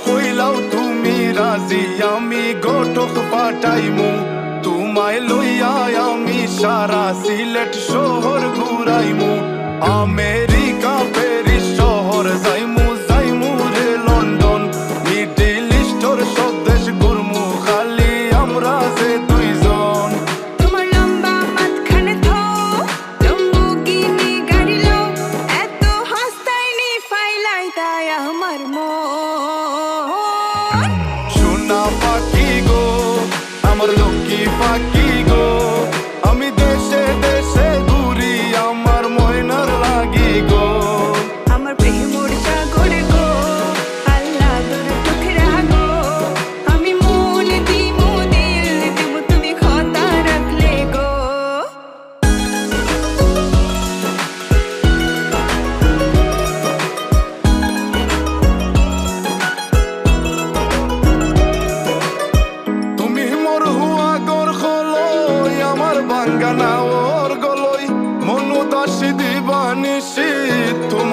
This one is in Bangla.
কইলাও তুমি রাজি আমি গোটক পাঠাইমু তোমায় লইয়া আমি সারা সিলেট শহর ঘুরাইমু আমেরিকা প্যারিস শহর যাইমু যাইমু রে লন্ডন মিডল ইস্টর সব দেশ ঘুরমু খালি আমরা যে দুইজন তোমার লম্বা মাঝখানে থো লম্বুগিনি গাড়ি লো এত হাসতাইনি ফাইলাই তাই আমার মন সোনা পাখি গো আমার লক্ষ্মী পাখি গো আমি দেশে দেশে ঘুরি আমার ময়নার লাগি গো আমার প্রেমর সাগরে গো আল্লাহ তোর টুকরা গো আমি মন দিমু দিল দিমু তুমি কথা রাখলে গো তুমি মোর হুয়া গর খলই আমার বাঙ্গানা ওর গলই মনু দাসী দিবানিশি তুমি